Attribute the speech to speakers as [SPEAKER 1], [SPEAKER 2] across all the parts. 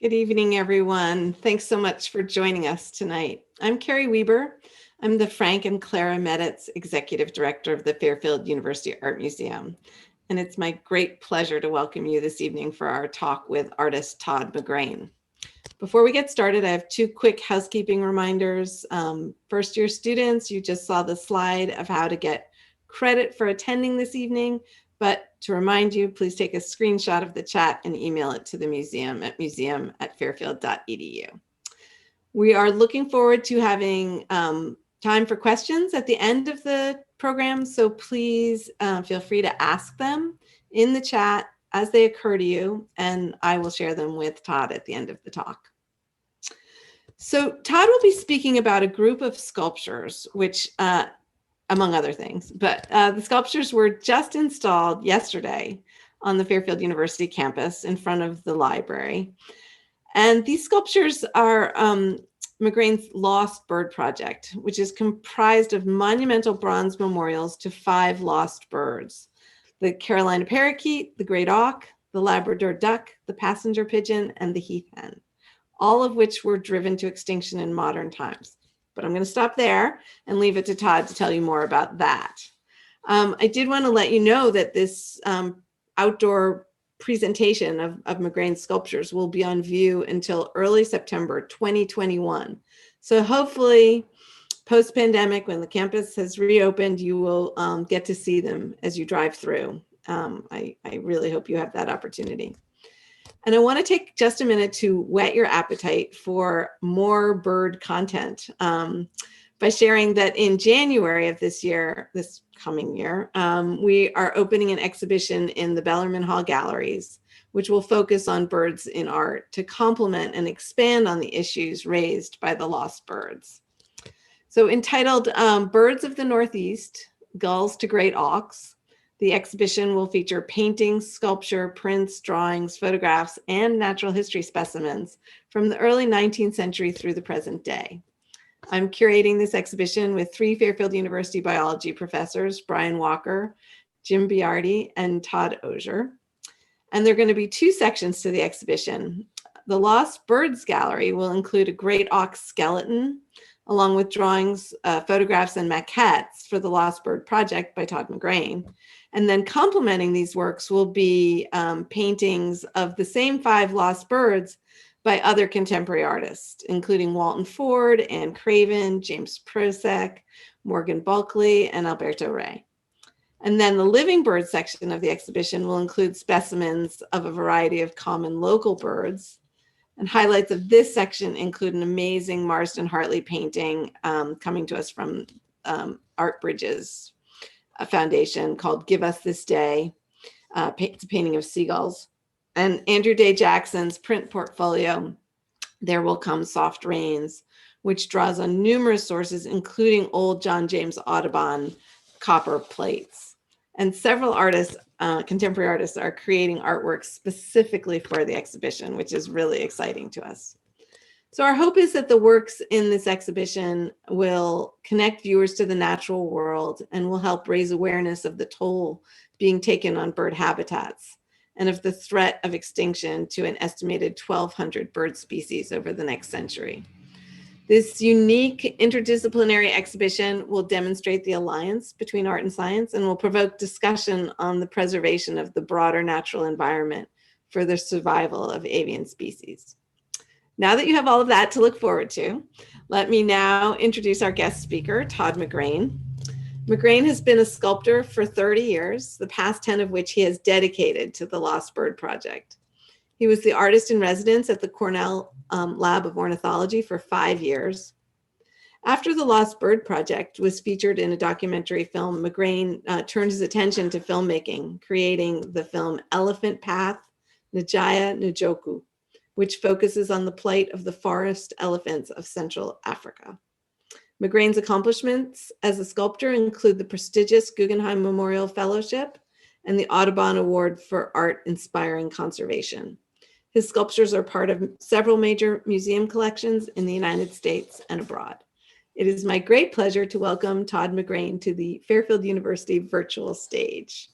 [SPEAKER 1] Good evening, everyone. Thanks so much for joining us tonight. I'm Carrie Weber. I'm the Frank and Clara Meditz Executive Director of the Fairfield University Art Museum. And it's my great pleasure to welcome you this evening for our talk with artist Todd McGrain. Before we get started, I have two quick housekeeping reminders. First year students, you just saw the slide of how to get credit for attending this evening. But to remind you, please take a screenshot of the chat and email it to the museum at museum@fairfield.edu. We are looking forward to having time for questions at the end of the program, so please feel free to ask them in the chat as they occur to you, and I will share them with Todd at the end of the talk. So Todd will be speaking about a group of sculptures, which among other things, but the sculptures were just installed yesterday on the Fairfield University campus in front of the library. And these sculptures are McGrain's Lost Bird Project, which is comprised of monumental bronze memorials to 5 lost birds: the Carolina parakeet, the great auk, the Labrador duck, the passenger pigeon, and the heath hen, all of which were driven to extinction in modern times. But I'm going to stop there and leave it to Todd to tell you more about that. I did want to let you know that this outdoor presentation of McGrain's sculptures will be on view until early September 2021. So hopefully, post-pandemic, when the campus has reopened, you will get to see them as you drive through. I really hope you have that opportunity. And I want to take just a minute to whet your appetite for more bird content by sharing that in January of this coming year, we are opening an exhibition in the Bellarmine Hall Galleries, which will focus on birds in art to complement and expand on the issues raised by the lost birds. So entitled Birds of the Northeast, Gulls to Great Auks, the exhibition will feature paintings, sculpture, prints, drawings, photographs, and natural history specimens from the early 19th century through the present day. I'm curating this exhibition with 3 Fairfield University biology professors, Brian Walker, Jim Biardi, and Todd Osier. And there are going to be 2 sections to the exhibition. The Lost Birds Gallery will include a great auk skeleton, along with drawings, photographs, and maquettes for the Lost Bird Project by Todd McGrain. And then complementing these works will be paintings of the same 5 lost birds by other contemporary artists, including Walton Ford, Anne Craven, James Prosek, Morgan Bulkley, and Alberto Rey. And then the living bird section of the exhibition will include specimens of a variety of common local birds. And highlights of this section include an amazing Marsden Hartley painting coming to us from Art Bridges Foundation called Give Us This Day. It's a painting of seagulls. And Andrew Day Jackson's print portfolio, There Will Come Soft Rains, which draws on numerous sources, including old John James Audubon copper plates. And several artists, contemporary artists, are creating artwork specifically for the exhibition, which is really exciting to us. So our hope is that the works in this exhibition will connect viewers to the natural world and will help raise awareness of the toll being taken on bird habitats and of the threat of extinction to an estimated 1,200 bird species over the next century. This unique interdisciplinary exhibition will demonstrate the alliance between art and science and will provoke discussion on the preservation of the broader natural environment for the survival of avian species. Now that you have all of that to look forward to, let me now introduce our guest speaker, Todd McGrain. McGrain has been a sculptor for 30 years, the past 10 of which he has dedicated to the Lost Bird Project. He was the artist in residence at the Cornell Lab of Ornithology for 5 years. After the Lost Bird Project was featured in a documentary film, McGrain turned his attention to filmmaking, creating the film Elephant Path, Njaya Njoku, which focuses on the plight of the forest elephants of Central Africa. McGrain's accomplishments as a sculptor include the prestigious Guggenheim Memorial Fellowship and the Audubon Award for Art Inspiring Conservation. His sculptures are part of several major museum collections in the United States and abroad. It is my great pleasure to welcome Todd McGrain to the Fairfield University virtual stage.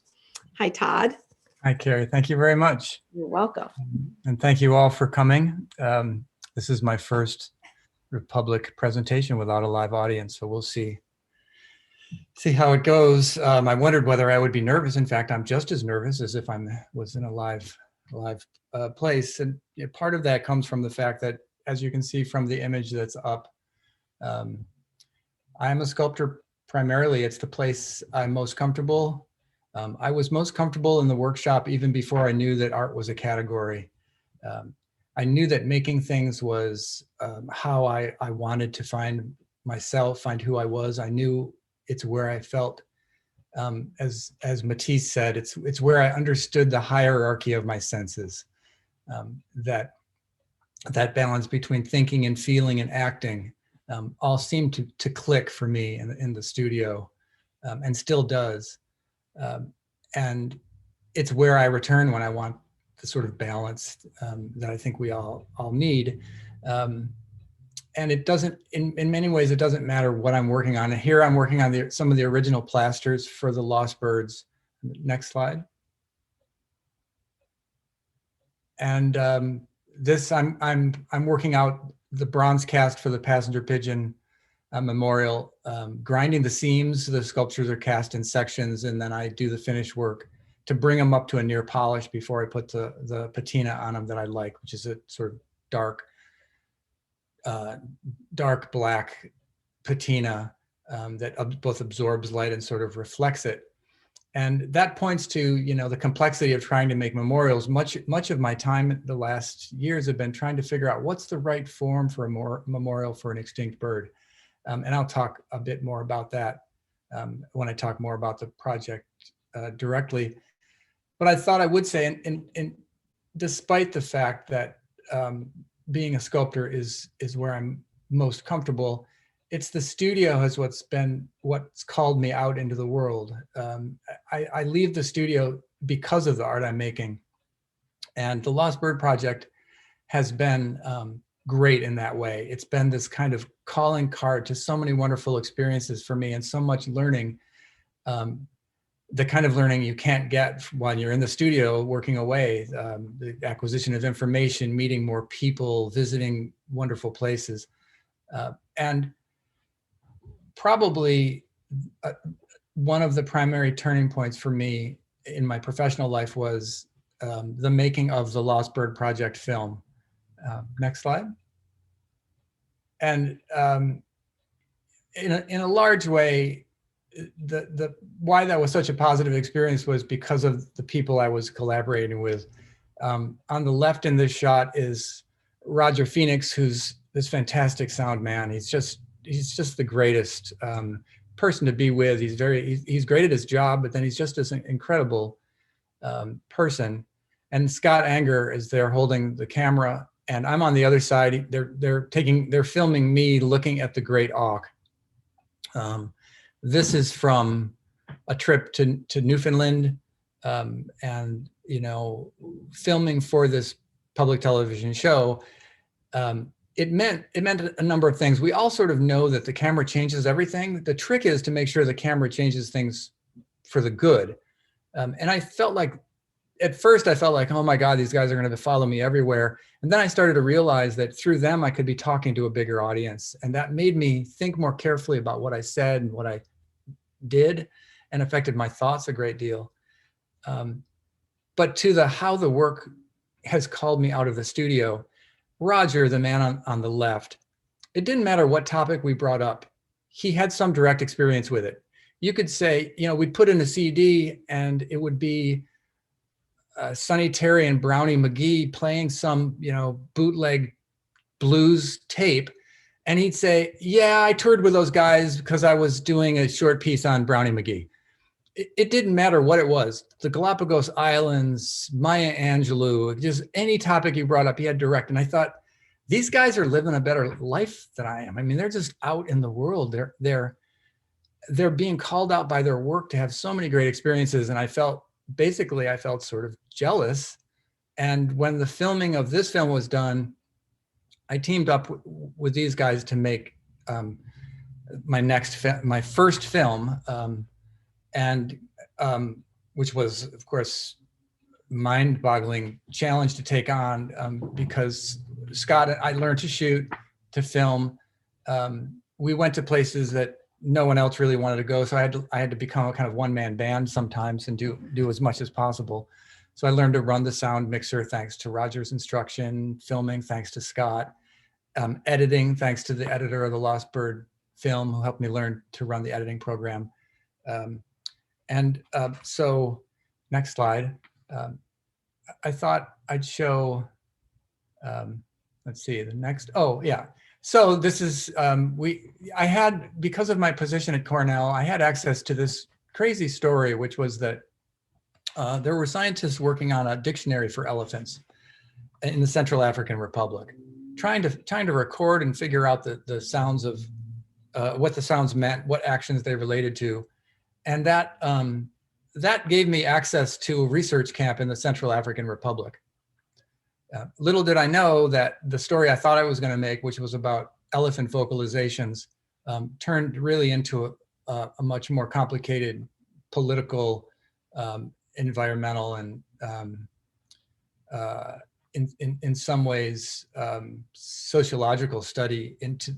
[SPEAKER 1] Hi, Todd.
[SPEAKER 2] Hi, Carrie. Thank you very much.
[SPEAKER 1] You're welcome.
[SPEAKER 2] And thank you all for coming. This is my first public presentation without a live audience, so we'll see how it goes. I wondered whether I would be nervous. In fact, I'm just as nervous as if I was in a live place. And part of that comes from the fact that, as you can see from the image that's up, I'm a sculptor primarily. It's the place I'm most comfortable. I was most comfortable in the workshop even before I knew that art was a category. I knew that making things was how I wanted to find myself, find who I was. I knew it's where I felt, as Matisse said, it's where I understood the hierarchy of my senses. That balance between thinking and feeling and acting all seemed to click for me in the studio, and still does. And it's where I return when I want the sort of balance that I think we all need. And it doesn't, in many ways, it doesn't matter what I'm working on. And here I'm working on some of the original plasters for the Lost Birds. Next slide. And this, I'm working out the bronze cast for the Passenger Pigeon memorial, grinding the seams. The sculptures are cast in sections, and then I do the finish work to bring them up to a near polish before I put the patina on them that I like, which is a sort of dark black patina that both absorbs light and sort of reflects it. And that points to, the complexity of trying to make memorials. Much of my time the last years have been trying to figure out what's the right form for a memorial for an extinct bird. And I'll talk a bit more about that when I talk more about the project directly. But I thought I would say, and despite the fact that being a sculptor is where I'm most comfortable, it's the studio has what's called me out into the world. I leave the studio because of the art I'm making. And the Lost Bird Project has been great in that way. It's been this kind of calling card to so many wonderful experiences for me and so much learning, the kind of learning you can't get while you're in the studio working away, the acquisition of information, meeting more people, visiting wonderful places. And probably one of the primary turning points for me in my professional life was the making of the Lost Bird Project film. Next slide. And in a large way, the why that was such a positive experience was because of the people I was collaborating with. On the left in this shot is Roger Phoenix, who's this fantastic sound man. He's just the greatest person to be with. He's great at his job, but then he's just this incredible person. And Scott Anger is there holding the camera, and I'm on the other side. They're filming me looking at the great auk. This is from a trip to Newfoundland, and filming for this public television show. It meant a number of things. We all sort of know that the camera changes everything. The trick is to make sure the camera changes things for the good. And I felt like, at first I felt like, oh my God, these guys are going to follow me everywhere. And then I started to realize that through them, I could be talking to a bigger audience. And that made me think more carefully about what I said and what I did, and affected my thoughts a great deal. But to how the work has called me out of the studio, Roger, the man on the left, it didn't matter what topic we brought up. He had some direct experience with it. You could say, we'd put in a CD and it would be Sonny Terry and Brownie McGee playing some, bootleg blues tape. And he'd say, yeah, I toured with those guys because I was doing a short piece on Brownie McGee. It didn't matter what it was. The Galapagos Islands, Maya Angelou, just any topic you brought up, he had direct. And I thought, these guys are living a better life than I am. I mean, they're just out in the world. They're being called out by their work to have so many great experiences. And I felt sort of jealous. And when the filming of this film was done, I teamed up with these guys to make my first film, and which was, of course, mind-boggling challenge to take on because Scott and I learned to shoot, to film. We went to places that no one else really wanted to go, so I had to become a kind of one-man band sometimes and do as much as possible. So I learned to run the sound mixer thanks to Roger's instruction, filming thanks to Scott, editing thanks to the editor of the Lost Bird film who helped me learn to run the editing program. So next slide. I thought I'd show, let's see, the next, oh yeah. So this is, I had, because of my position at Cornell, I had access to this crazy story, which was that there were scientists working on a dictionary for elephants in the Central African Republic, trying to record and figure out the sounds of, what the sounds meant, what actions they related to. And that gave me access to a research camp in the Central African Republic. Little did I know that the story I thought I was going to make, which was about elephant vocalizations, turned really into a much more complicated political, environmental, and in some ways sociological study into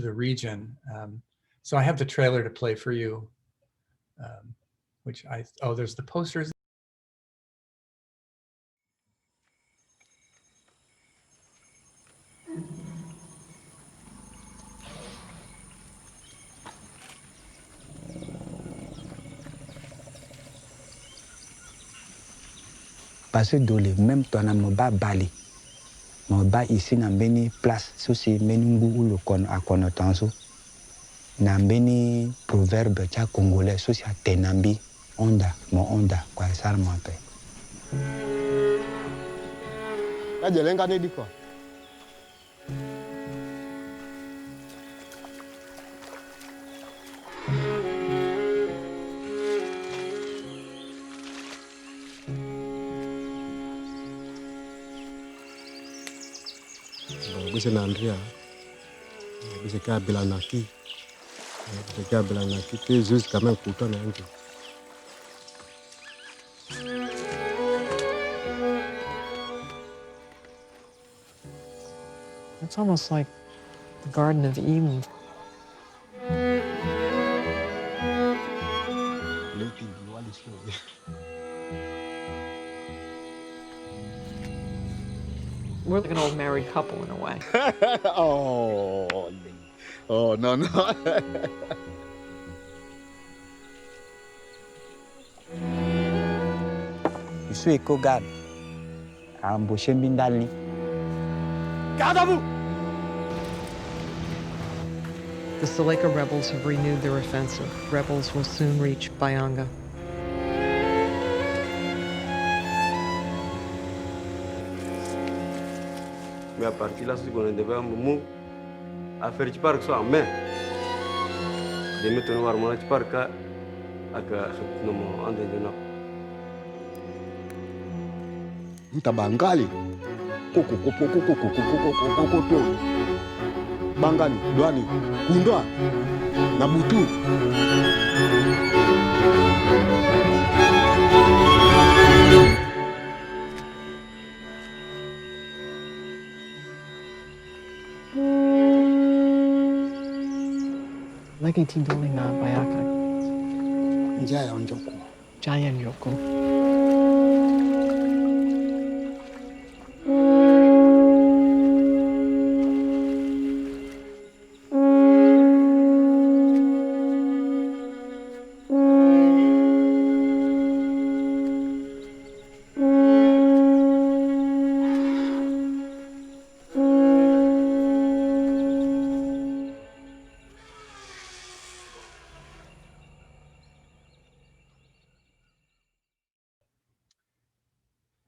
[SPEAKER 2] the region. So I have the trailer to play for you, which there's the posters.
[SPEAKER 3] Parce que dans le même temps, on va Bali, on va ici dans une place, ceci, menungu ou le con à connotation, dans une proverbe tcha congolais, ceci à tenambi, onda, mon onda, quoi ça le m'appelle.
[SPEAKER 4] Là, j'ai l'ingénieur dit quoi? C'est Andrea, c'est qu'à Belanaki, c'est qu'à Belanaki, c'est juste quand même pourtant un peu.
[SPEAKER 5] It's almost like the Garden of Eden. We're like an old married couple in a way.
[SPEAKER 4] Oh, no.
[SPEAKER 3] Je suis éco-garde à embaucher Mbindalni.
[SPEAKER 4] Garde à vous!
[SPEAKER 5] The Seleka rebels have renewed their offensive. Rebels will soon reach Bayanga.
[SPEAKER 6] Mais à partir là, ce qu'on devait un moment à faire du parc soit en main. De mettre un warm du parc à que nous en déjeunons.
[SPEAKER 4] Mtabangali. Koko. Bangani, Douani, Kundwa, Nabutu.
[SPEAKER 5] Legiti Dolina Bayaka.
[SPEAKER 4] Njaya Njoko.
[SPEAKER 5] Jayan Yoko.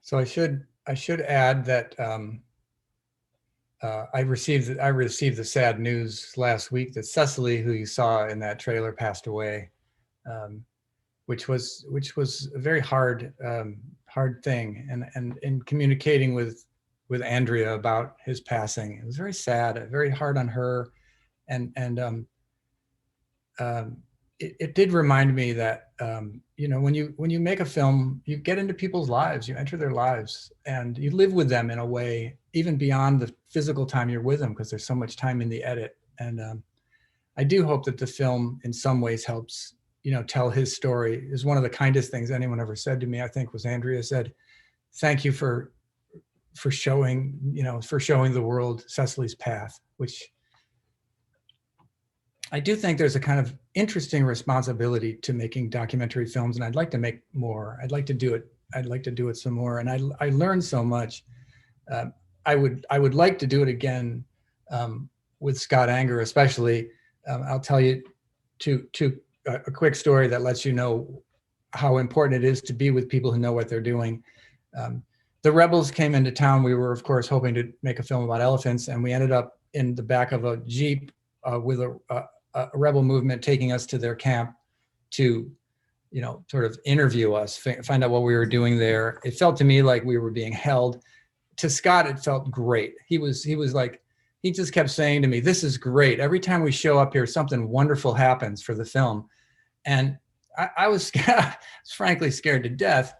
[SPEAKER 2] So I should add that I received the sad news last week that Cecily, who you saw in that trailer, passed away, which was a very hard thing. And in communicating with Andrea about his passing, it was very sad, very hard on her, and it did remind me that, when you make a film, you get into people's lives, you enter their lives, and you live with them in a way, even beyond the physical time you're with them, because there's so much time in the edit. And I do hope that the film in some ways helps, tell his story. Is one of the kindest things anyone ever said to me, I think, was Andrea said, thank you for showing, for showing the world Cecily's path, which I do think there's a kind of interesting responsibility to making documentary films, and I'd like to make more. I'd like to do it. I'd like to do it some more. And I learned so much. I would like to do it again with Scott Anger, especially. I'll tell you a quick story that lets you know how important it is to be with people who know what they're doing. The rebels came into town. We were, of course, hoping to make a film about elephants, and we ended up in the back of a Jeep with a rebel movement taking us to their camp to, sort of interview us, find out what we were doing there. It felt to me like we were being held. To Scott, it felt great. He just kept saying to me, "This is great. Every time we show up here, something wonderful happens for the film." And I was frankly scared to death.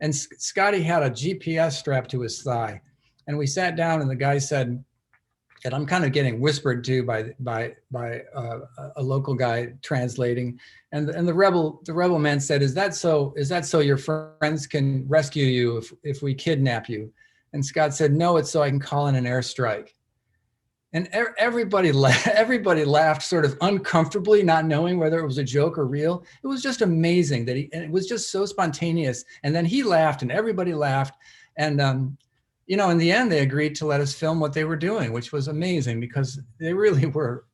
[SPEAKER 2] And Scotty had a GPS strapped to his thigh. And we sat down, and the guy said, and I'm kind of getting whispered to by a local guy translating, and the rebel man said, "Is that so your friends can rescue you if we kidnap you?" And Scott said, "No, it's so I can call in an airstrike." And everybody laughed sort of uncomfortably, not knowing whether it was a joke or real. It was just amazing and it was just so spontaneous. And then he laughed, and everybody laughed, and in the end, they agreed to let us film what they were doing, which was amazing because they really were,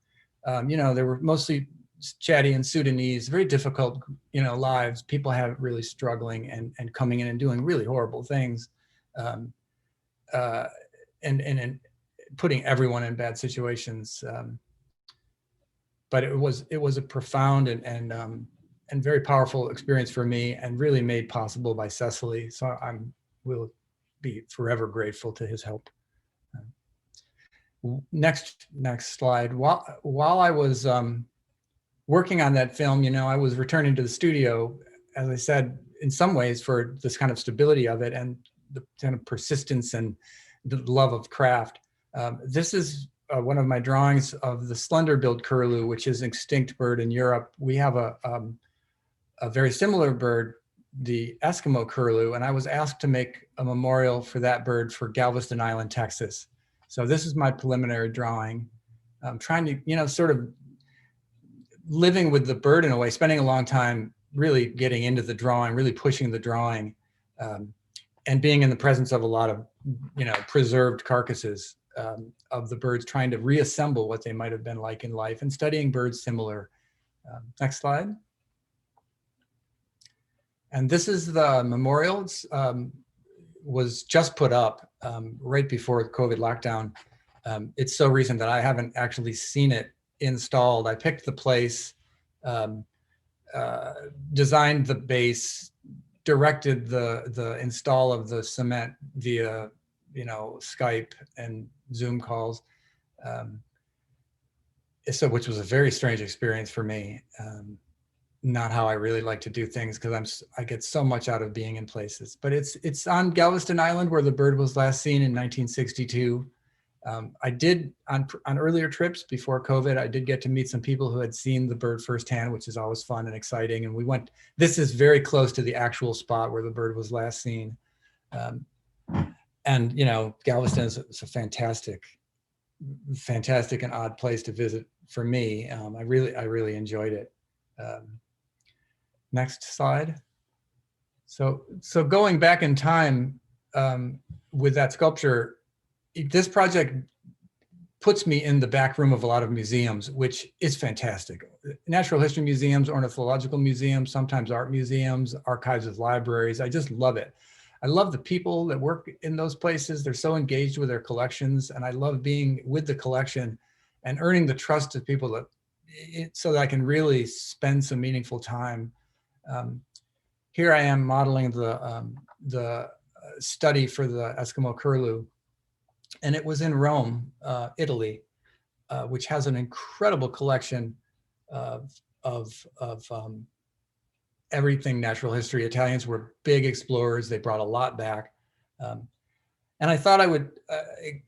[SPEAKER 2] they were mostly Chadi and Sudanese, very difficult, lives. People have really struggling and coming in and doing really horrible things, and putting everyone in bad situations. But it was a profound and very powerful experience for me, and really made possible by Cecily. So will be forever grateful to his help. Next slide. While I was working on that film, I was returning to the studio, as I said, in some ways for this kind of stability of it and the kind of persistence and the love of craft. This is one of my drawings of the slender-billed curlew, which is an extinct bird in Europe. We have a very similar bird, the Eskimo curlew, and I was asked to make a memorial for that bird for Galveston Island, Texas. So this is my preliminary drawing. I'm trying to, sort of living with the bird in a way, spending a long time really getting into the drawing, really pushing the drawing, and being in the presence of a lot of, preserved carcasses of the birds, trying to reassemble what they might have been like in life, and studying birds similar. Next slide. And this is the memorial. Was just put up right before the COVID lockdown. It's so recent that I haven't actually seen it installed. I picked the place, designed the base, directed the install of the cement via, Skype and Zoom calls. Which was a very strange experience for me. Not how I really like to do things, because I get so much out of being in places. But it's on Galveston Island, where the bird was last seen in 1962. I did on earlier trips before COVID, I did get to meet some people who had seen the bird firsthand, which is always fun and exciting. And we went. This is very close to the actual spot where the bird was last seen. And Galveston is a fantastic and odd place to visit for me. I really enjoyed it. Next slide. So going back in time with that sculpture, this project puts me in the back room of a lot of museums, which is fantastic. Natural history museums, ornithological museums, sometimes art museums, archives of libraries. I just love it. I love the people that work in those places. They're so engaged with their collections, and I love being with the collection and earning the trust of people so that I can really spend some meaningful time. Here I am modeling the study for the Eskimo curlew, and it was in Rome, Italy, which has an incredible collection of everything natural history. Italians were big explorers. They brought a lot back. And I thought I would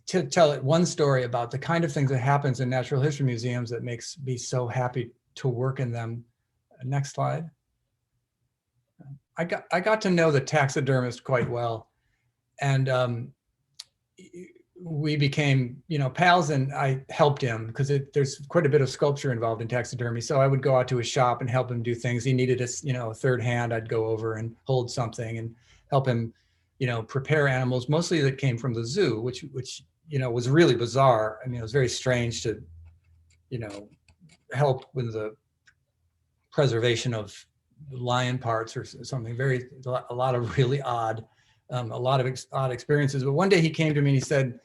[SPEAKER 2] tell it one story about the kind of things that happens in natural history museums that makes me so happy to work in them. Next slide. I got to know the taxidermist quite well, and we became, pals, and I helped him because there's quite a bit of sculpture involved in taxidermy. So I would go out to his shop and help him do things. He needed a third hand. I'd go over and hold something and help him, prepare animals, mostly that came from the zoo, which was really bizarre. I mean, it was very strange to, help with the preservation of lion parts or something. A lot of really odd experiences. But one day he came to me and he said,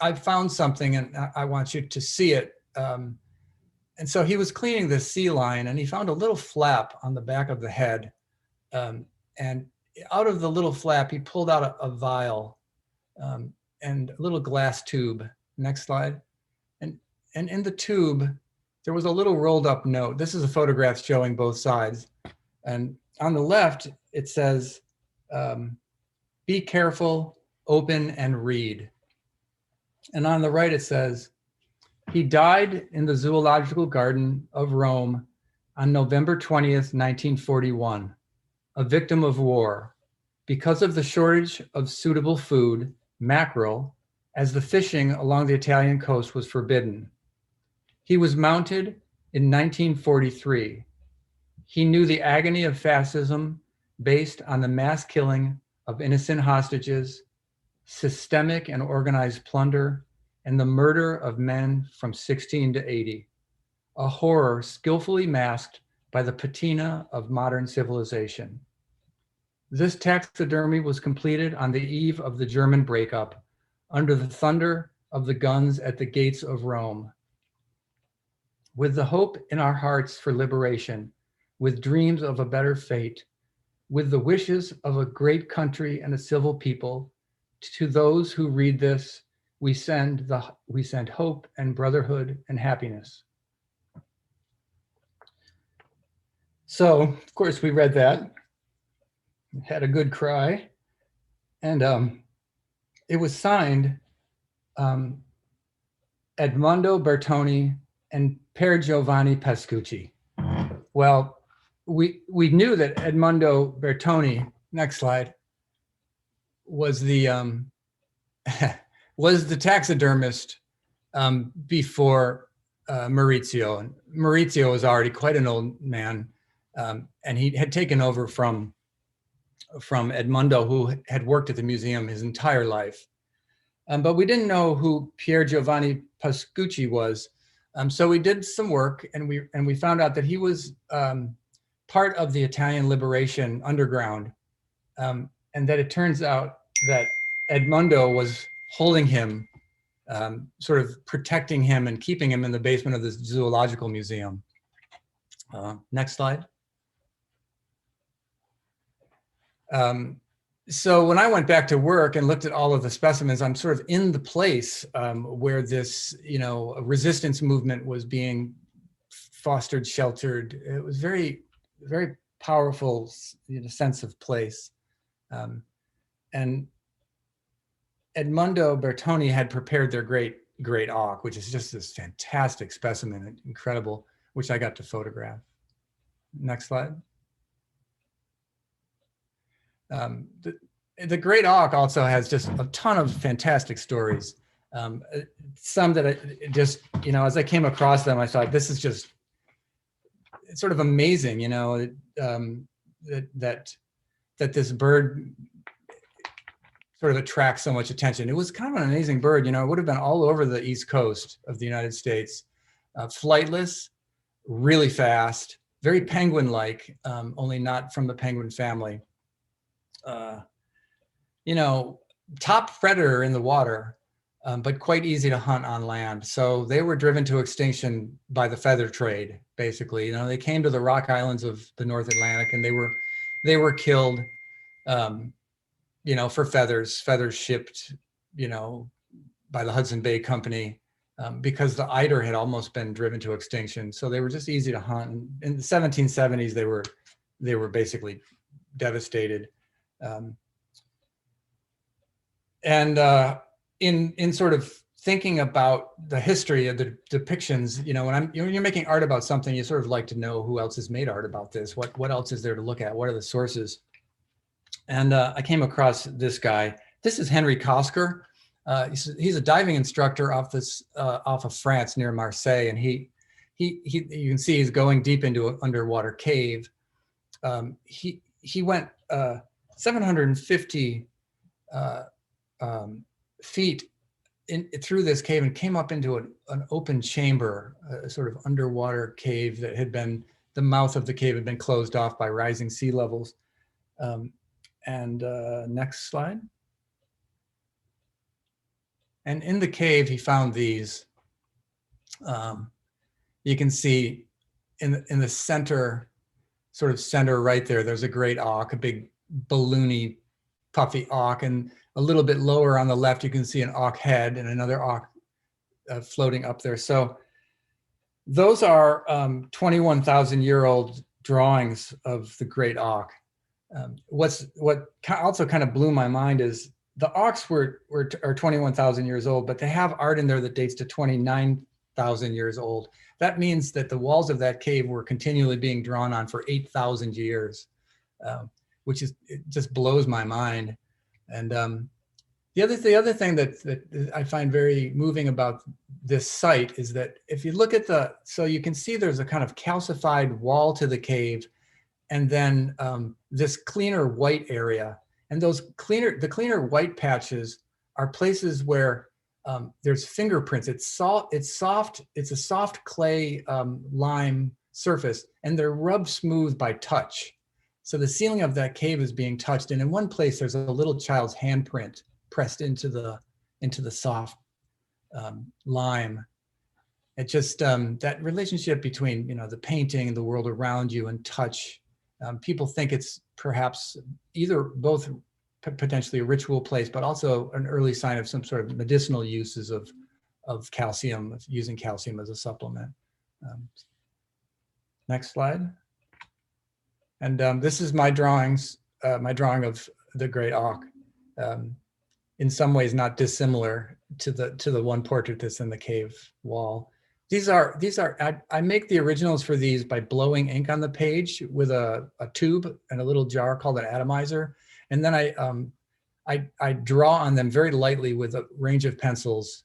[SPEAKER 2] I found something and I want you to see it. And so he was cleaning the sea lion and he found a little flap on the back of the head. And out of the little flap, he pulled out a vial and a little glass tube. Next slide. And in the tube, there was a little rolled up note. This is a photograph showing both sides. And on the left, it says, be careful, open and read. And on the right, it says, he died in the Zoological Garden of Rome on November 20th, 1941, a victim of war, because of the shortage of suitable food, mackerel, as the fishing along the Italian coast was forbidden. He was mounted in 1943. He knew the agony of fascism based on the mass killing of innocent hostages, systemic and organized plunder, and the murder of men from 16 to 80, a horror skillfully masked by the patina of modern civilization. This taxidermy was completed on the eve of the German breakup, under the thunder of the guns at the gates of Rome. With the hope in our hearts for liberation, with dreams of a better fate, with the wishes of a great country and a civil people, to those who read this, we send hope and brotherhood and happiness. So, of course, we read that, had a good cry, and it was signed Edmondo Bertoni and Per Giovanni Pascucci. Well, we knew that Edmondo Bertoni, next slide, was the taxidermist before Maurizio. And Maurizio was already quite an old man, and he had taken over from Edmondo, who had worked at the museum his entire life. But we didn't know who Pier Giovanni Pascucci was. So we did some work, and we found out that he was part of the Italian Liberation Underground, and that it turns out that Edmondo was holding him, sort of protecting him and keeping him in the basement of the Zoological Museum. Next slide. So when I went back to work and looked at all of the specimens, I'm sort of in the place where this, resistance movement was being fostered, sheltered. It was very, very powerful, sense of place. And Edmondo Bertoni had prepared their great auk, which is just this fantastic specimen, incredible, which I got to photograph. Next slide. The great auk also has just a ton of fantastic stories. Some that I just, as I came across them, I thought, this is just, it's sort of amazing, that this bird sort of attracts so much attention. It was kind of an amazing bird, it would have been all over the East Coast of the United States. Flightless, really fast, very penguin-like, only not from the penguin family. Top predator in the water, but quite easy to hunt on land. So they were driven to extinction by the feather trade, basically. They came to the Rock Islands of the North Atlantic, and they were killed, for feathers shipped, by the Hudson Bay Company because the eider had almost been driven to extinction. So they were just easy to hunt. And in the 1770s, they were basically devastated. In sort of thinking about the history of the depictions, you know, when you're making art about something, you sort of like to know who else has made art about this. What else is there to look at? What are the sources? And I came across this guy. This is Henry Kosker. He's a diving instructor off of France near Marseille, and you can see he's going deep into an underwater cave. He went 750 feet through this cave and came up into an open chamber, a sort of underwater cave that had been, the mouth of the cave had been closed off by rising sea levels. Next slide. And in the cave, he found these. You can see in the center, sort of center right there, there's a great auk, a big balloony, puffy auk, and a little bit lower on the left, you can see an auk head and another auk floating up there. So those are 21,000-year-old drawings of the great auk. What also kind of blew my mind is the auks are 21,000 years old, but they have art in there that dates to 29,000 years old. That means that the walls of that cave were continually being drawn on for 8,000 years, which it just blows my mind. And the other thing that I find very moving about this site is that if you look at so you can see there's a kind of calcified wall to the cave, and then this cleaner white area. And the cleaner white patches are places where there's fingerprints. It's a soft clay lime surface, and they're rubbed smooth by touch. So the ceiling of that cave is being touched, and in one place there's a little child's handprint pressed into the soft lime. It just that relationship between, you know, the painting and the world around you and touch. People think it's perhaps both potentially a ritual place, but also an early sign of some sort of medicinal uses of calcium, of using calcium as a supplement. Next slide. And this is my drawing of the great auk. In some ways not dissimilar to the one portrait that's in the cave wall. I make the originals for these by blowing ink on the page with a tube and a little jar called an atomizer. And then I draw on them very lightly with a range of pencils.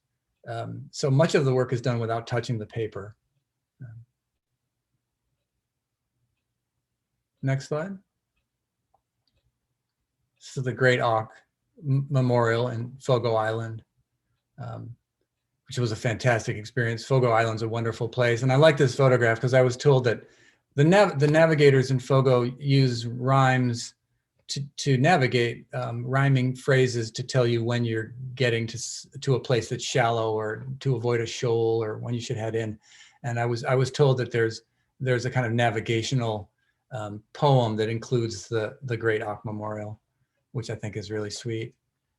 [SPEAKER 2] So much of the work is done without touching the paper. Next slide. This is the Great Auk Memorial in Fogo Island, which was a fantastic experience. Fogo Island's a wonderful place. And I like this photograph because I was told that the navigators in Fogo use rhymes to navigate, rhyming phrases to tell you when you're getting to a place that's shallow, or to avoid a shoal, or when you should head in. And I was told that there's a kind of navigational poem that includes the Great Auk Memorial, which I think is really sweet.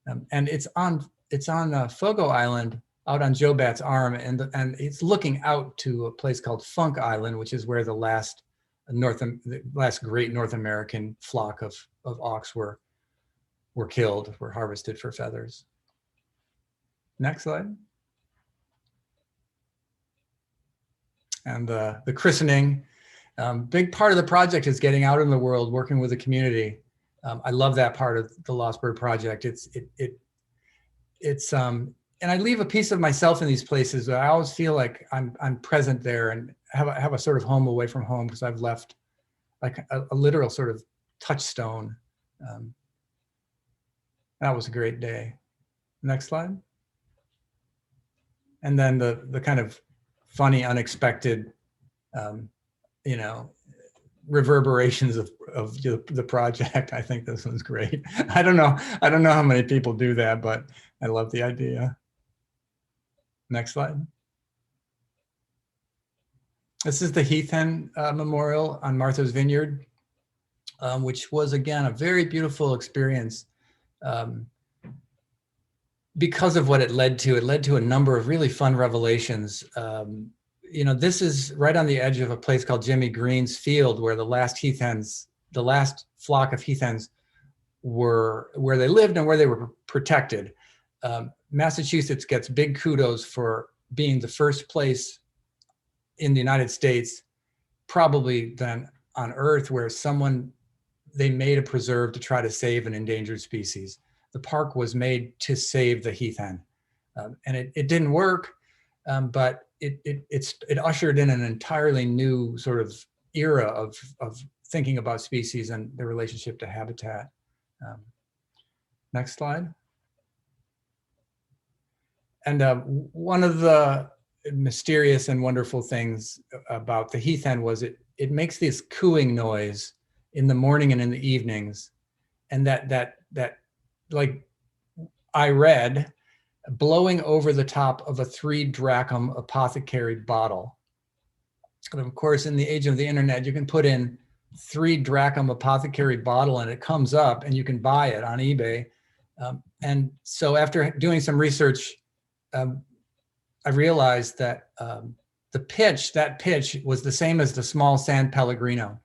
[SPEAKER 2] And it's on Fogo Island, out on Jobat's Arm, and it's looking out to a place called Funk Island, which is where the last great North American flock of auks were killed, were harvested for feathers. Next slide. And the christening. Big part of the project is getting out in the world, working with the community. I love that part of the Lost Bird Project. And I leave a piece of myself in these places. I always feel like I'm present there and have a sort of home away from home, because I've left like a literal sort of touchstone. That was a great day. Next slide. And then the kind of funny, unexpected, reverberations of the project. I think this one's great. I don't know how many people do that, but I love the idea. Next slide. This is the Heath Hen Memorial on Martha's Vineyard, which was, again, a very beautiful experience. because of what it led to a number of really fun revelations. This is right on the edge of a place called Jimmy Green's Field, where the last flock of heath hens were, where they lived and where they were protected. Massachusetts gets big kudos for being the first place in the United States, probably then on Earth, where they made a preserve to try to save an endangered species. The park was made to save the heath hen, and it didn't work, but it ushered in an entirely new sort of era of thinking about species and their relationship to habitat. Next slide. And one of the mysterious and wonderful things about the heath hen was it makes this cooing noise in the morning and in the evenings, and that like I read, blowing over the top of a 3 drachm apothecary bottle. And of course, in the age of the internet, you can put in 3 drachm apothecary bottle and it comes up and you can buy it on eBay. And so after doing some research, I realized that that pitch was the same as the small San Pellegrino.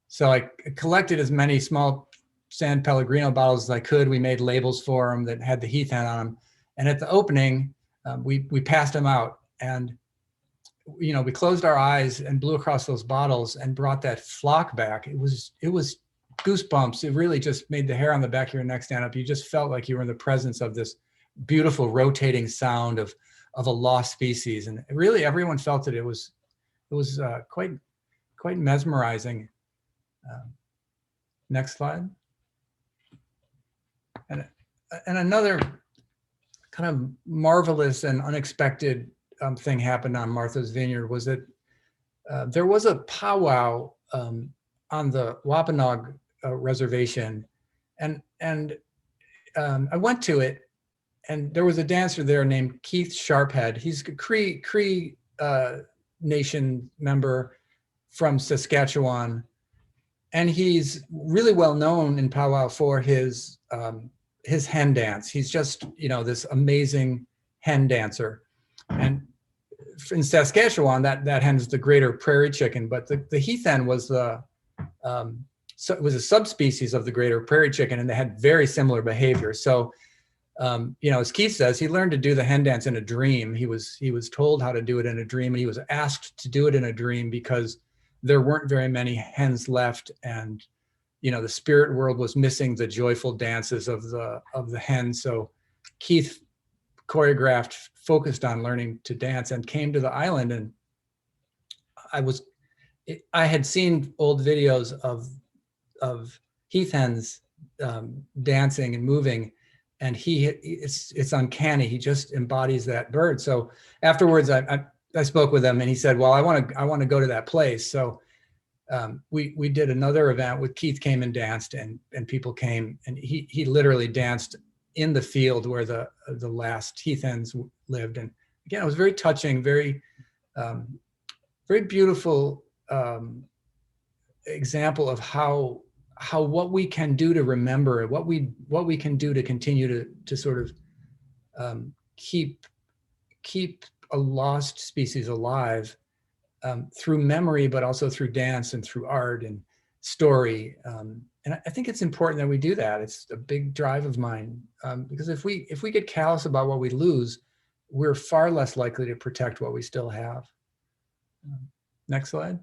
[SPEAKER 2] So I collected as many small San Pellegrino bottles as I could. We made labels for them that had the heath hen on them. And at the opening, we passed them out, and we closed our eyes and blew across those bottles and brought that flock back. It was goosebumps. It really just made the hair on the back of your neck stand up. You just felt like you were in the presence of this beautiful rotating sound of a lost species, and really everyone felt it. It was quite mesmerizing. Next slide. And another kind of marvelous and unexpected thing happened on Martha's Vineyard was that there was a powwow on the Wampanoag reservation, and I went to it, and there was a dancer there named Keith Sharphead. He's a Cree Nation member from Saskatchewan, and he's really well known in powwow for his hen dance. He's just this amazing hen dancer, and in Saskatchewan that hen is the greater prairie chicken, but the heath hen was it was a subspecies of the greater prairie chicken, and they had very similar behavior. So as Keith says, he learned to do the hen dance in a dream. He was told how to do it in a dream, and he was asked to do it in a dream because there weren't very many hens left, and the spirit world was missing the joyful dances of the hen. So Keith focused on learning to dance, and came to the island, and I had seen old videos of heath hens dancing and moving, and it's uncanny. He just embodies that bird. So afterwards, I spoke with him, and he said, "Well, I want to go to that place." So we did another event with Keith came and danced, and people came, and he literally danced in the field where the last heath hens lived. And again, it was very touching, very beautiful example of how what we can do to remember, what we can do to continue to sort of keep a lost species alive through memory, but also through dance and through art and story. And I think it's important that we do that. It's a big drive of mine, because if we get callous about what we lose, we're far less likely to protect what we still have. Next slide.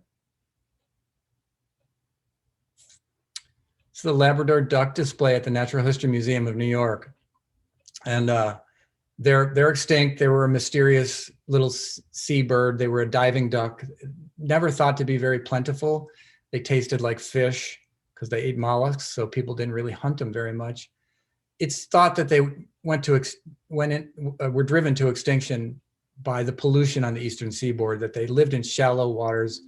[SPEAKER 2] It's the Labrador duck display at the Natural History Museum of New York. And they're extinct. They were a mysterious little seabird. They were a diving duck, never thought to be very plentiful. They tasted like fish because they ate mollusks, so people didn't really hunt them very much. It's thought that they were driven to extinction by the pollution on the eastern seaboard, that they lived in shallow waters,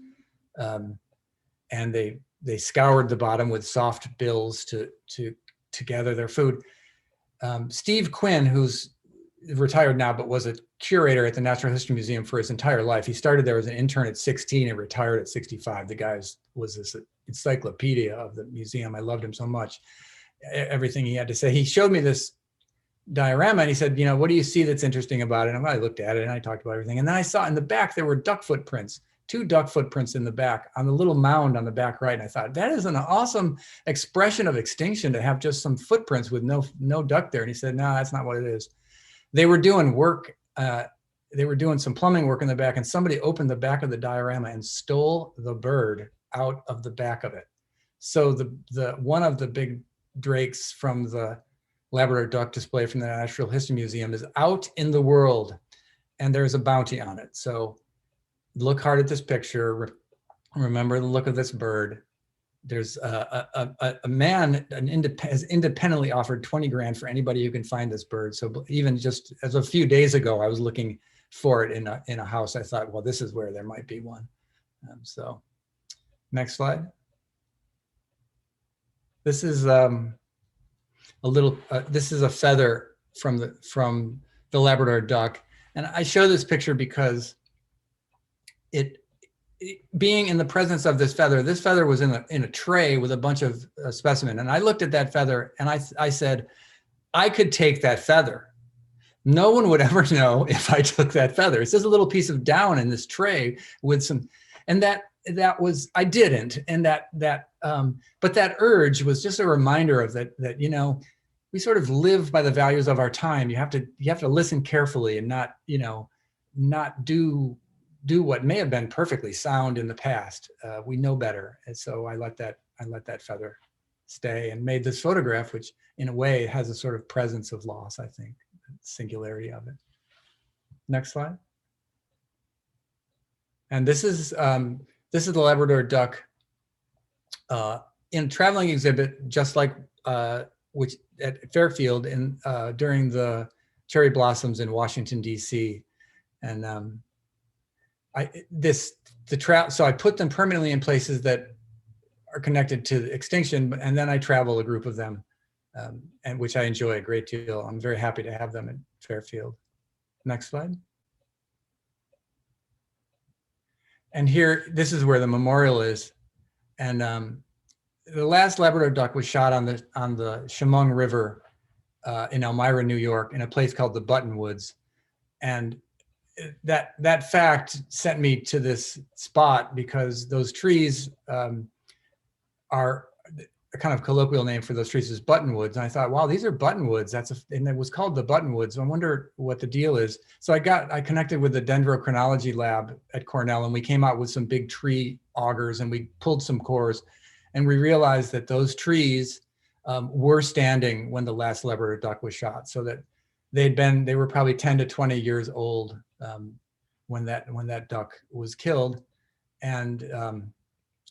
[SPEAKER 2] and they scoured the bottom with soft bills to gather their food. Steve Quinn, who's retired now, but was a curator at the Natural History Museum for his entire life. He started there as an intern at 16 and retired at 65. The guy was this encyclopedia of the museum. I loved him so much, everything he had to say. He showed me this diorama, and he said, what do you see that's interesting about it? And I looked at it and I talked about everything. And then I saw in the back, there were duck footprints, 2 duck footprints in the back on the little mound on the back right. And I thought, that is an awesome expression of extinction to have just some footprints with no duck there. And he said, no, that's not what it is. They were doing work. They were doing some plumbing work in the back, and somebody opened the back of the diorama and stole the bird out of the back of it. So the one of the big drakes from the Labrador duck display from the Natural History Museum is out in the world, and there's a bounty on it. So look hard at this picture. Remember the look of this bird. There's a man has independently offered 20 grand for anybody who can find this bird. So even just as a few days ago, I was looking for it in a house. I thought, well, this is where there might be one. So next slide. This is this is a feather from the Labrador duck. And I show this picture because being in the presence of this feather was in a tray with a bunch of specimen. And I looked at that feather and I said, I could take that feather. No one would ever know if I took that feather. It's just a little piece of down in this tray with some, and that was, I didn't. And but that urge was just a reminder of that, we sort of live by the values of our time. You have to listen carefully and not do what may have been perfectly sound in the past. We know better. And so I let that feather stay and made this photograph, which in a way has a sort of presence of loss, I think, singularity of it. Next slide. And this is the Labrador duck in a traveling exhibit, just like which at Fairfield during the cherry blossoms in Washington, D.C. And so I put them permanently in places that are connected to extinction, and then I travel a group of them, and which I enjoy a great deal. I'm very happy to have them at Fairfield. Next slide. And here, this is where the memorial is. And the last Labrador duck was shot on the Chemung River in Elmira, New York, in a place called the Buttonwoods. And that fact sent me to this spot because those trees are a kind of colloquial name for those trees is buttonwoods. And I thought, wow, these are buttonwoods. And it was called the Buttonwoods. I wonder what the deal is. So I connected with the Dendrochronology lab at Cornell, and we came out with some big tree augers, and we pulled some cores, and we realized that those trees were standing when the last Labrador duck was shot. So that they were probably 10 to 20 years old when that duck was killed. And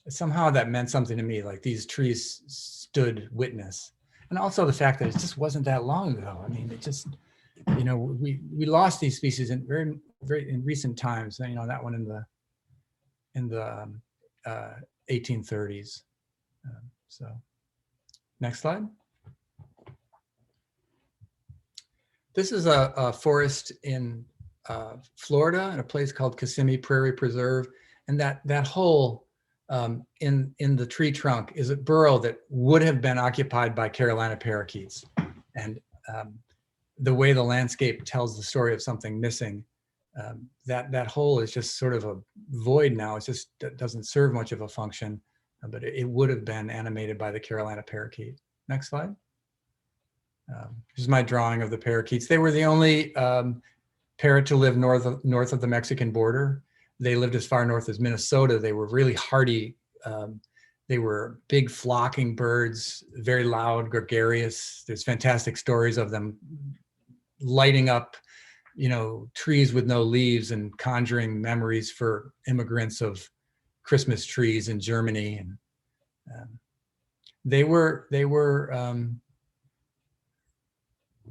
[SPEAKER 2] somehow that meant something to me, like these trees stood witness. And also the fact that it just wasn't that long ago. I mean, it just, we lost these species in very, very in recent times. That one in the 1830s. So next slide. This is a forest in Florida, in a place called Kissimmee Prairie Preserve. And that hole in the tree trunk is a burrow that would have been occupied by Carolina parakeets. And the way the landscape tells the story of something missing, that hole is just sort of a void now. It doesn't serve much of a function, but it would have been animated by the Carolina parakeet. Next slide. Here's my drawing of the parakeets. They were the only parrot to live north of the Mexican border. They lived as far north as Minnesota. They were really hardy. They were big flocking birds, very loud, gregarious. There's fantastic stories of them lighting up, trees with no leaves and conjuring memories for immigrants of Christmas trees in Germany. And they were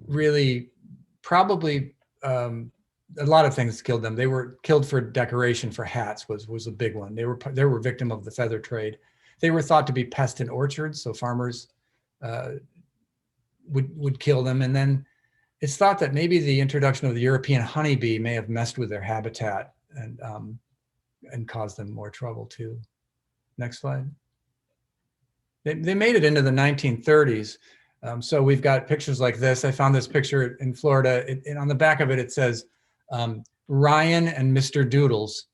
[SPEAKER 2] really probably a lot of things killed them. They were killed for decoration, for hats was a big one. They were victim of the feather trade. They were thought to be pest in orchards, so farmers would kill them. And then it's thought that maybe the introduction of the European honeybee may have messed with their habitat and caused them more trouble too. Next slide. They made it into the 1930s. So we've got pictures like this. I found this picture in Florida, and on the back of it, it says Ryan and Mr. Doodles.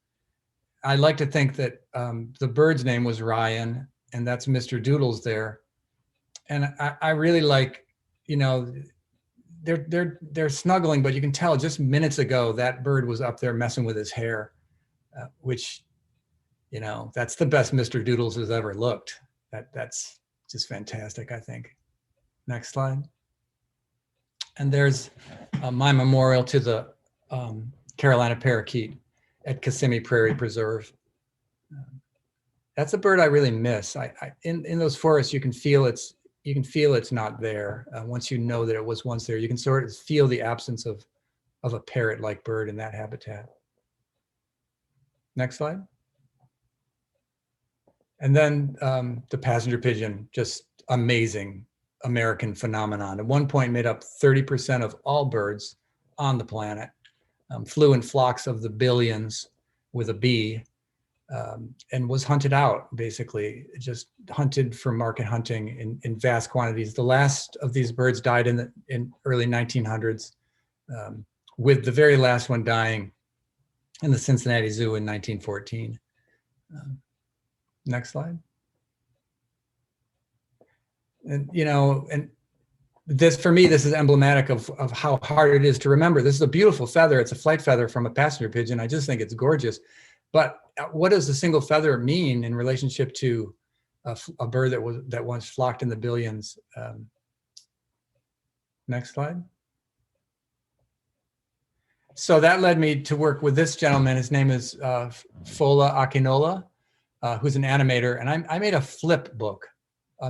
[SPEAKER 2] I like to think that the bird's name was Ryan, and that's Mr. Doodles there. And I really like, you know, they're snuggling, but you can tell just minutes ago that bird was up there messing with his hair, which, you know, that's the best Mr. Doodles has ever looked. That's just fantastic, I think. Next slide. And there's my memorial to the Carolina parakeet at Kissimmee Prairie Preserve. That's a bird I really miss. In those forests, you can feel it's not there. Once you know that it was once there, you can sort of feel the absence of a parrot-like bird in that habitat. Next slide. And then the passenger pigeon, just amazing American phenomenon. At one point made up 30% of all birds on the planet, flew in flocks of the billions with a B, and was hunted out, basically, just hunted for market hunting in vast quantities. The last of these birds died in early 1900s, with the very last one dying in the Cincinnati Zoo in 1914. Next slide. And, you know, and this, for me, this is emblematic of how hard it is to remember. This is a beautiful feather. It's a flight feather from a passenger pigeon. I just think it's gorgeous. But what does a single feather mean in relationship to a bird that once flocked in the billions? Next slide. So that led me to work with this gentleman. His name is Fola Akinola, who's an animator. And I made a flip book,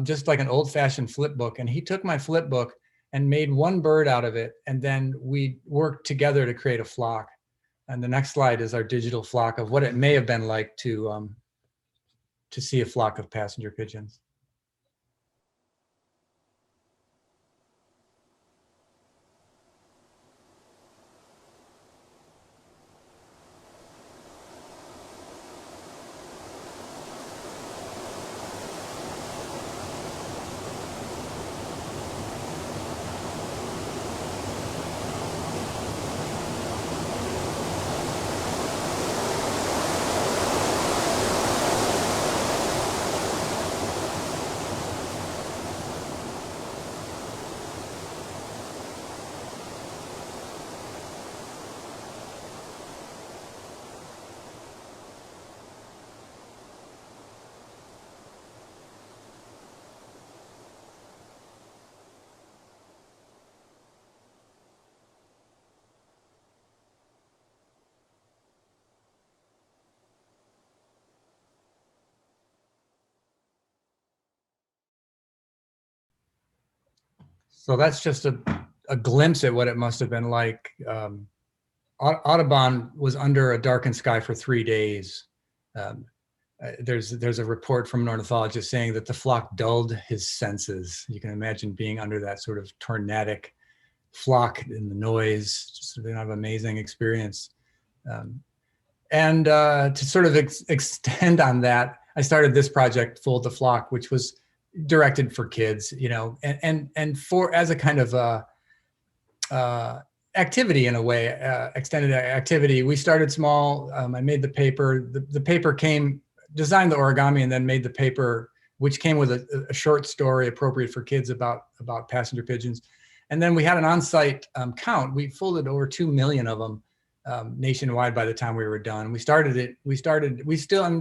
[SPEAKER 2] just like an old-fashioned flip book. And he took my flip book and made one bird out of it. And then we worked together to create a flock. And the next slide is our digital flock of what it may have been like to see a flock of passenger pigeons. So that's just a glimpse at what it must have been like. Audubon was under a darkened sky for 3 days. There's a report from an ornithologist saying that the flock dulled his senses. You can imagine being under that sort of tornadic flock in the noise, just an amazing experience. And to sort of extend on that, I started this project, Fold the Flock, which was directed for kids, you know, and for as a kind of activity in a way, extended activity. We started small. I made the paper. The paper designed the origami, and then made the paper, which came with a short story appropriate for kids about passenger pigeons. And then we had an on-site count. We folded over 2 million of them nationwide by the time we were done. And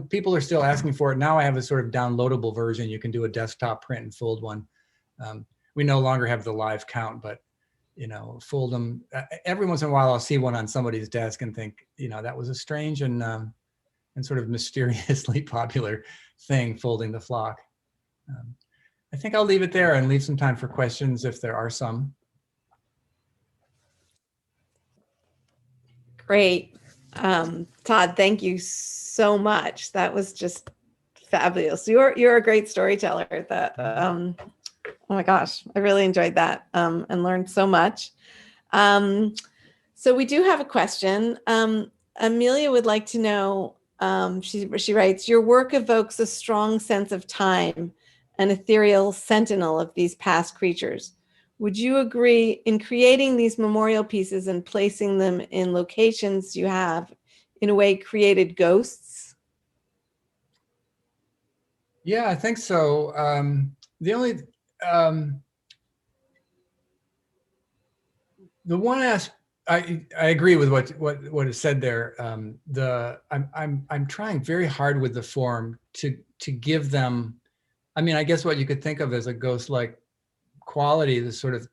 [SPEAKER 2] people are still asking for it. Now I have a sort of downloadable version. You can do a desktop print and fold one. We no longer have the live count, but, you know, fold them. Every once in a while I'll see one on somebody's desk and think, you know, that was a strange and sort of mysteriously popular thing, folding the flock. I think I'll leave it there and leave some time for questions if there are some.
[SPEAKER 1] Great. Todd, thank you so much. That was just fabulous. You're a great storyteller. Oh my gosh, I really enjoyed that and learned so much. So we do have a question. Amelia would like to know, she writes, your work evokes a strong sense of time an ethereal sentinel of these past creatures. Would you agree in creating these memorial pieces and placing them in locations you have, in a way, created ghosts?
[SPEAKER 2] Yeah, I think so. The only the one aspect I agree with what is said there. I'm trying very hard with the form to give them. I mean, I guess what you could think of as a ghost-like quality, the sort of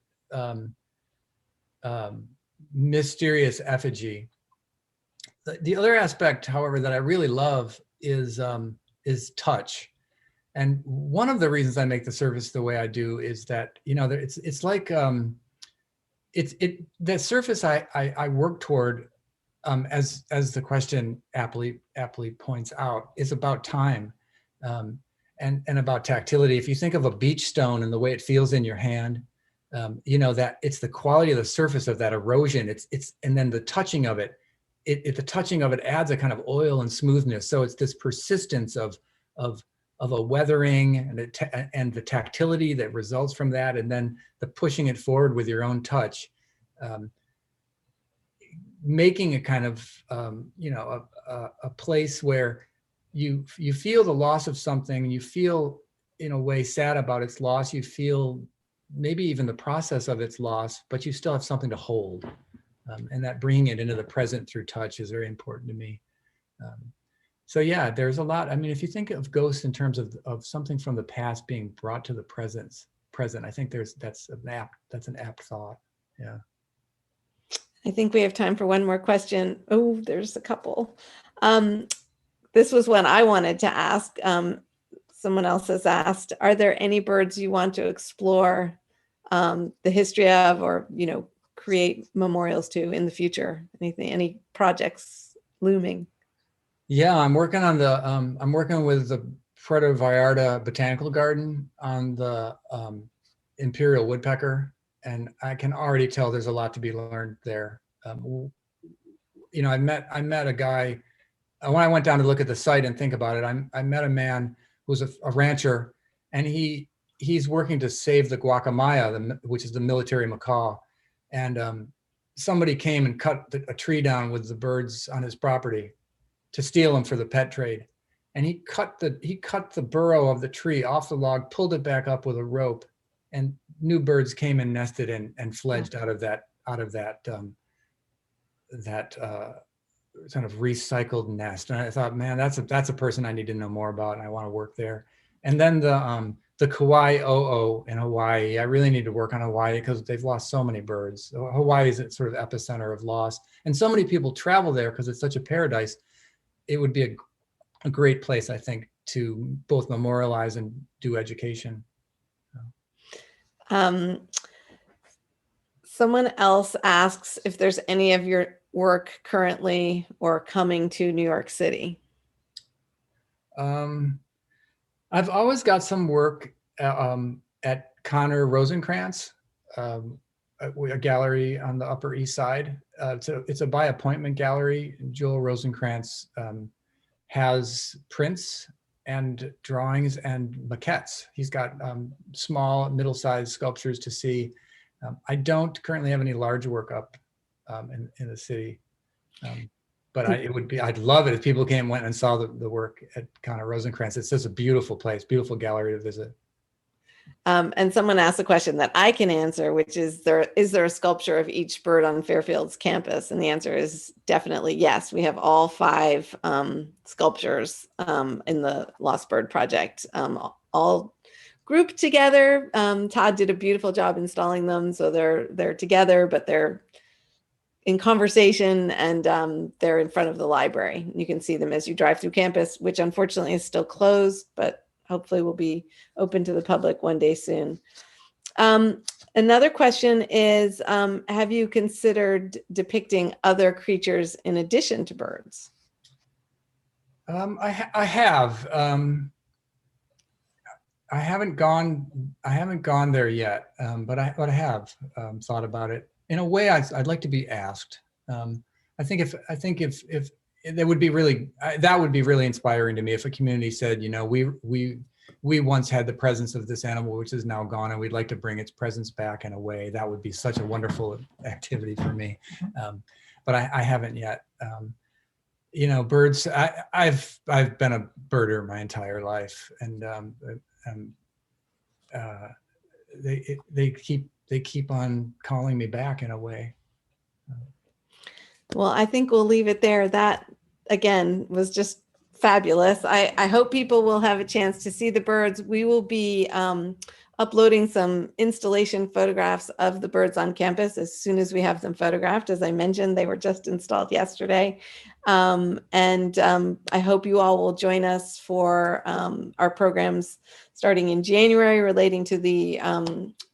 [SPEAKER 2] mysterious effigy. The other aspect, however, that I really love is touch. And one of the reasons I make the surface the way I do is that, you know, it's like the surface I work toward, as the question aptly points out, is about time, and about tactility. If you think of a beach stone and the way it feels in your hand, you know, that it's the quality of the surface of that erosion. It's and then the touching of it. The touching of it adds a kind of oil and smoothness. So it's this persistence of a weathering and the tactility that results from that, and then the pushing it forward with your own touch, making a kind of you know, a place where you feel the loss of something. You feel in a way sad about its loss. You feel maybe even the process of its loss, but you still have something to hold. And that bringing it into the present through touch is very important to me. So yeah, there's a lot. I mean, if you think of ghosts in terms of something from the past being brought to the present, I think that's an apt thought. Yeah.
[SPEAKER 1] I think we have time for one more question. Oh, there's a couple. This was one I wanted to ask. Someone else has asked, are there any birds you want to explore the history of, or, you know, create memorials to in the future? Any projects looming?
[SPEAKER 2] Yeah, I'm working on I'm working with the Puerto Vallarta Botanical Garden on the imperial woodpecker, and I can already tell there's a lot to be learned there. You know, I met a guy when I went down to look at the site and think about it. I met a man who's a rancher, and he's working to save the guacamaya, which is the military macaw, and somebody came and cut a tree down with the birds on his property to steal them for the pet trade. And he cut the burrow of the tree off the log, pulled it back up with a rope, and new birds came and nested and fledged out of that kind of recycled nest. And I thought, man, that's a person I need to know more about, and I want to work there. And then the Kauai o'o in Hawaii, I really need to work on Hawaii because they've lost so many birds. Hawaii is a sort of epicenter of loss, and so many people travel there because it's such a paradise. It would be a great place, I think, to both memorialize and do education.
[SPEAKER 1] Someone else asks if there's any of your work currently or coming to New York City.
[SPEAKER 2] I've always got some work at Conor Rosenkrantz, a gallery on the Upper East Side. It's a by appointment gallery. Joel Rosenkrantz has prints and drawings and maquettes. He's got small, middle-sized sculptures to see. I don't currently have any large work up in the city, but I'd love it if people went and saw the work at Conor Rosenkrantz. It's just a beautiful place, beautiful gallery to visit.
[SPEAKER 1] And someone asked a question that I can answer, which is there a sculpture of each bird on Fairfield's campus? And the answer is definitely yes. We have all 5 sculptures in the Lost Bird Project, all grouped together. Todd did a beautiful job installing them, so they're together, but they're in conversation, and they're in front of the library. You can see them as you drive through campus, which unfortunately is still closed, but hopefully will be open to the public one day soon. Another question is, have you considered depicting other creatures in addition to birds?
[SPEAKER 2] I have. I haven't gone there yet, but I have thought about it. In a way, I'd like to be asked. I think if that would be really inspiring to me if a community said, you know, we we once had the presence of this animal, which is now gone, and we'd like to bring its presence back in a way. That would be such a wonderful activity for me. But I haven't yet. You know, birds, I've been a birder my entire life, and they keep on calling me back in a way.
[SPEAKER 1] Well, I think we'll leave it there. That, again, was just fabulous. I hope people will have a chance to see the birds. We will be uploading some installation photographs of the birds on campus as soon as we have them photographed. As I mentioned, they were just installed yesterday. I hope you all will join us for our programs starting in January relating to the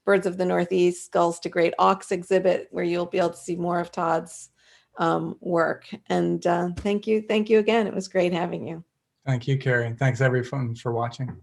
[SPEAKER 1] Birds of the Northeast Skulls to Great Auks exhibit, where you'll be able to see more of Todd's work. And thank you again. It was great having you.
[SPEAKER 2] Thank you, Carrie, and thanks everyone for watching.